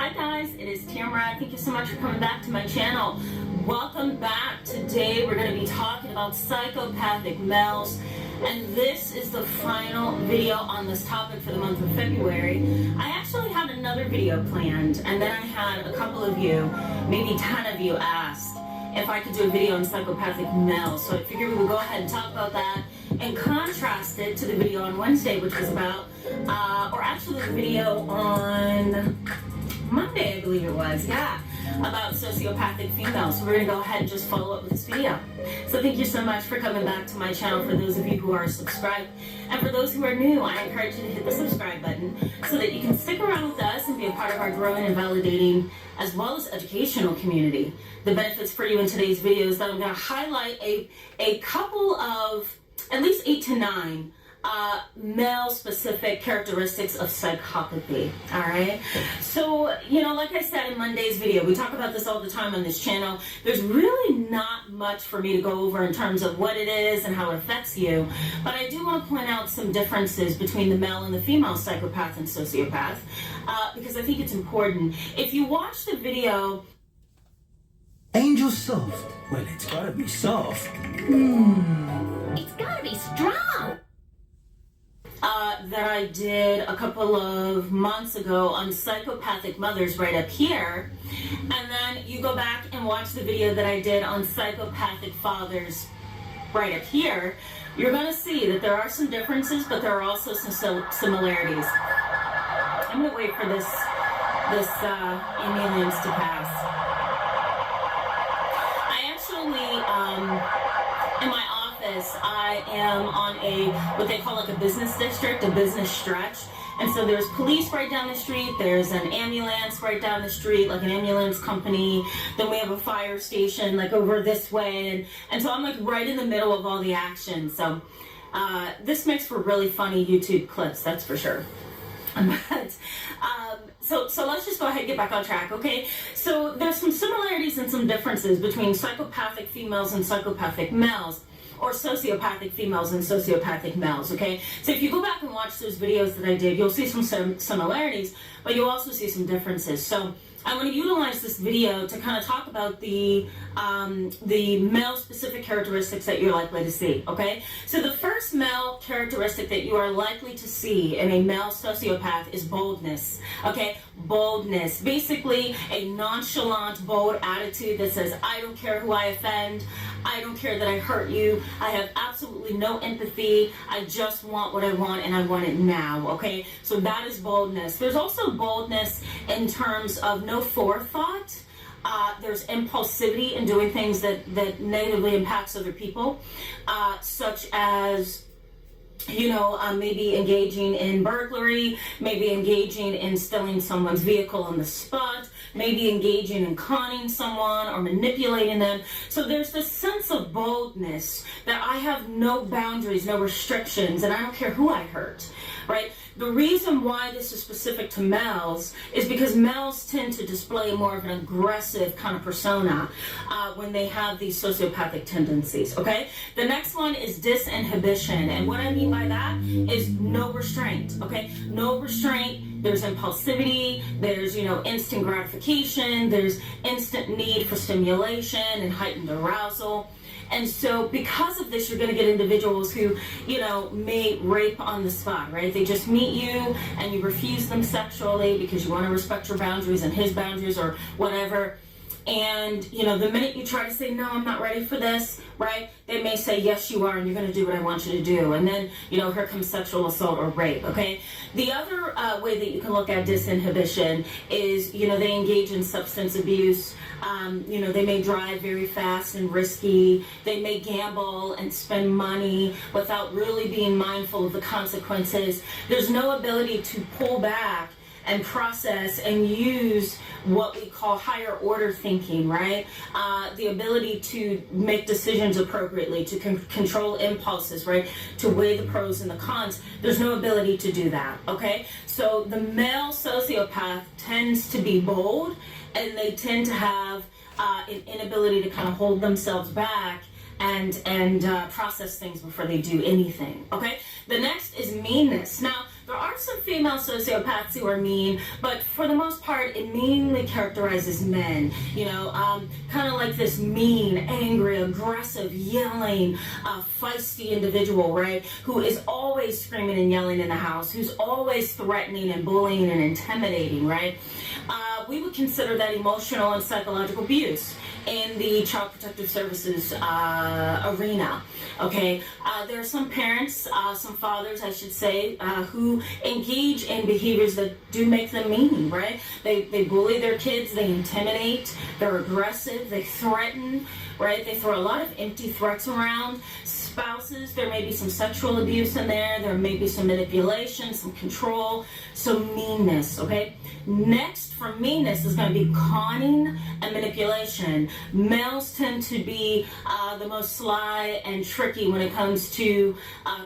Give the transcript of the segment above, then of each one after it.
Hi guys, it is Tamara. Thank you so much for coming back to my channel. Welcome back. Today we're going to be talking about psychopathic males, and this is the final video on this topic for the month of February. I actually had another video planned, and then I had a couple of you, maybe 10 of you, asked if I could do a video on psychopathic males. So I figured we would go ahead and talk about that and contrast it to the video on Wednesday, which was about, or actually the video on Monday, I believe it was, about sociopathic females. So we're going to go ahead and just follow up with this video. So thank you so much for coming back to my channel, for those of you who are subscribed. And for those who are new, I encourage you to hit the subscribe button so that you can stick around with us and be a part of our growing and validating as well as educational community. The benefits for you in today's video is that I'm going to highlight a couple of, at least 8 to 9, male-specific characteristics of psychopathy, all right? So, like I said in Monday's video, we talk about this all the time on this channel. There's really not much for me to go over in terms of what it is and how it affects you, but I do want to point out some differences between the male and the female psychopath and sociopath, because I think it's important. If you watch the video... Angel soft? Well, it's gotta be soft. It's gotta be strong. That I did a couple of months ago on psychopathic mothers right up here, and then you go back and watch the video that I did on psychopathic fathers right up here, you're going to see that there are some differences, but there are also some similarities. I'm going to wait for this ambulance to pass. I actually, in my office, I am on what they call like a business district, a business stretch. And so there's police right down the street, there's an ambulance right down the street, like an ambulance company, then we have a fire station like over this way, and so I'm like right in the middle of all the action. So this makes for really funny YouTube clips, that's for sure. But, so let's just go ahead and get back on track, okay? So there's some similarities and some differences between psychopathic females and psychopathic males, or sociopathic females and sociopathic males, okay? So if you go back and watch those videos that I did, you'll see some similarities, but you'll also see some differences. So I want to utilize this video to kind of talk about the male-specific characteristics that you're likely to see, okay? So the first male characteristic that you are likely to see in a male sociopath is boldness, okay? Boldness, basically a nonchalant, bold attitude that says, I don't care who I offend, I don't care that I hurt you, I have absolutely no empathy, I just want what I want and I want it now, okay? So that is boldness. There's also boldness in terms of no forethought. There's impulsivity in doing things that negatively impacts other people, such as maybe engaging in burglary, maybe engaging in stealing someone's vehicle on the spot, maybe engaging in conning someone or manipulating them. So there's this sense of boldness that I have no boundaries, no restrictions, and I don't care who I hurt, right? The reason why this is specific to males is because males tend to display more of an aggressive kind of persona when they have these sociopathic tendencies, okay? The next one is disinhibition, and what I mean by that is no restraint, okay? No restraint. There's impulsivity, there's, instant gratification, there's instant need for stimulation and heightened arousal. And so because of this, you're going to get individuals who, may rape on the spot, right? They just meet you and you refuse them sexually because you want to respect your boundaries and his boundaries or whatever. And, the minute you try to say, no, I'm not ready for this, right? They may say, yes, you are, and you're going to do what I want you to do. And then, here comes sexual assault or rape, okay? The other way that you can look at disinhibition is, they engage in substance abuse. They may drive very fast and risky. They may gamble and spend money without really being mindful of the consequences. There's no ability to pull back and process and use what we call higher order thinking, right? The ability to make decisions appropriately, to control impulses, right? To weigh the pros and the cons. There's no ability to do that, okay? So the male sociopath tends to be bold, and they tend to have an inability to kind of hold themselves back and process things before they do anything, okay? The next is meanness. Now, there are some female sociopaths who are mean, but for the most part, it mainly characterizes men. Kind of like this mean, angry, aggressive, yelling, feisty individual, right? Who is always screaming and yelling in the house, who's always threatening and bullying and intimidating, right? We would consider that emotional and psychological abuse in the Child Protective Services arena. Okay, there are some parents, some fathers, I should say, who engage in behaviors that do make them mean, right? They bully their kids, they intimidate, they're aggressive, they threaten, right? They throw a lot of empty threats around. Spouses, there may be some sexual abuse in there may be some manipulation, some control, some meanness, okay? Next for meanness is going to be conning and manipulation. Males tend to be the most sly and tricky when it comes to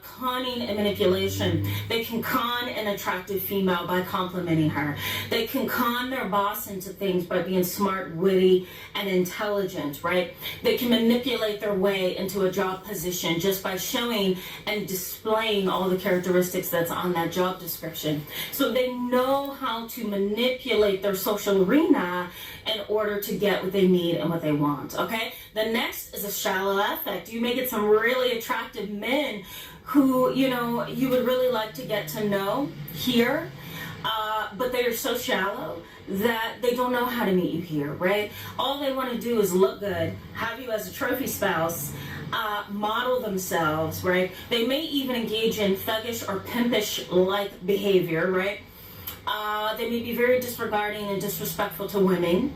conning and manipulation. They can con an attractive female by complimenting her. They can con their boss into things by being smart, witty, and intelligent, right? They can manipulate their way into a job position just by showing and displaying all the characteristics that's on that job description. So they know how to manipulate their social arena in order to get what they need and what they want, okay? The next is a shallow affect. You may get some really attractive men who, you would really like to get to know here, but they are so shallow that they don't know how to meet you here, right? All they want to do is look good, have you as a trophy spouse, model themselves, right? They may even engage in thuggish or pimpish-like behavior, right? They may be very disregarding and disrespectful to women.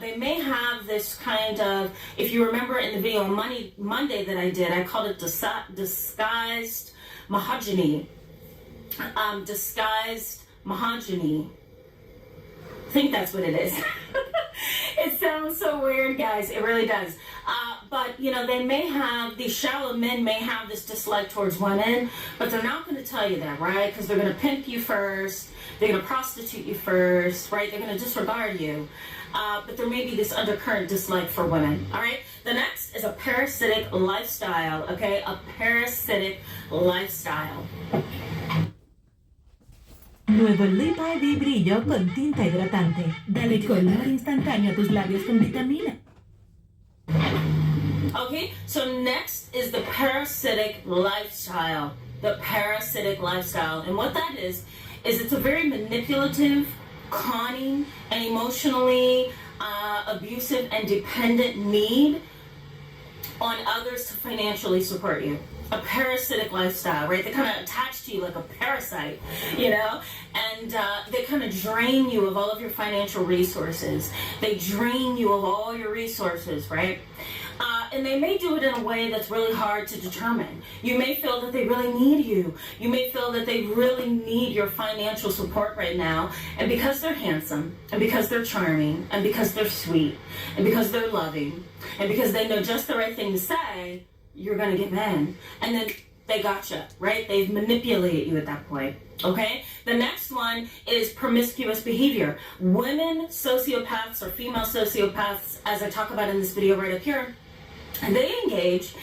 They may have this kind of, if you remember in the video on Monday that I did, I called it disguised misogyny. Disguised misogyny. I think that's what it is. It sounds so weird, guys. It really does. But, they may have, these shallow men may have this dislike towards women, but they're not going to tell you that, right? Because they're going to pimp you first. They're going to prostitute you first, right? They're going to disregard you. But there may be this undercurrent dislike for women, all right? The next is a parasitic lifestyle, okay? A parasitic lifestyle. Nuevo Lip ID Brillo con tinta hidratante. Dale color instantáneo a tus labios con vitamina. Okay, so next is the parasitic lifestyle. The parasitic lifestyle. And what that is it's a very manipulative, conning, and emotionally abusive and dependent need on others to financially support you. A parasitic lifestyle, right? They kind of attach to you like a parasite, and they kind of drain you of all of your financial resources. They drain you of all your resources, right? And they may do it in a way that's really hard to determine. You may feel that they really need you. You may feel that they really need your financial support right now. And because they're handsome, and because they're charming, and because they're sweet, and because they're loving, and because they know just the right thing to say, you're going to give in. And then they gotcha, right? They've manipulated you at that point. Okay? The next one is promiscuous behavior. Women sociopaths or female sociopaths, as I talk about in this video right up here, they engage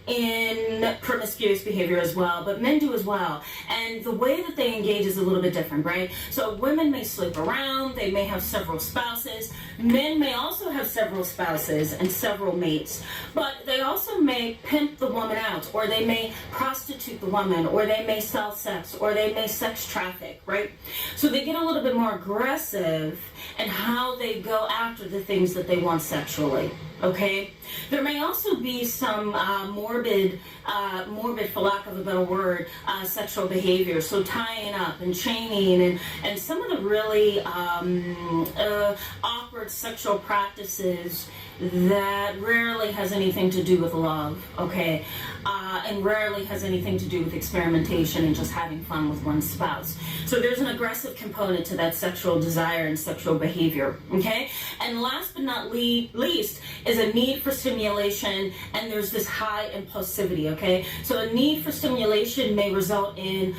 in promiscuous behavior as well, but men do as well. And the way that they engage is a little bit different, right? So women may sleep around, they may have several spouses. Men may also have several spouses and several mates, but they also may pimp the woman out, or they may prostitute the woman, or they may sell sex, or they may sex traffic, right? So they get a little bit more aggressive in how they go after the things that they want sexually. Okay, there may also be some morbid, for lack of a better word, sexual behavior. So tying up and chaining and some of the really awkward sexual practices that rarely has anything to do with love, okay, and rarely has anything to do with experimentation and just having fun with one's spouse. So there's an aggressive component to that sexual desire and sexual behavior, okay? And last but not least is a need for stimulation, and there's this high impulsivity, okay? So a need for stimulation may result in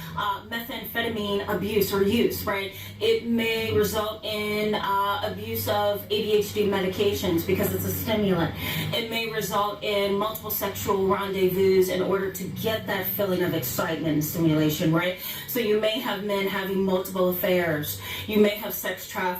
methamphetamine abuse or use, right? It may result in abuse of ADHD medications because it's a stimulant. It may result in multiple sexual rendezvous in order to get that feeling of excitement and stimulation, right? So you may have men having multiple affairs. You may have sex trafficking.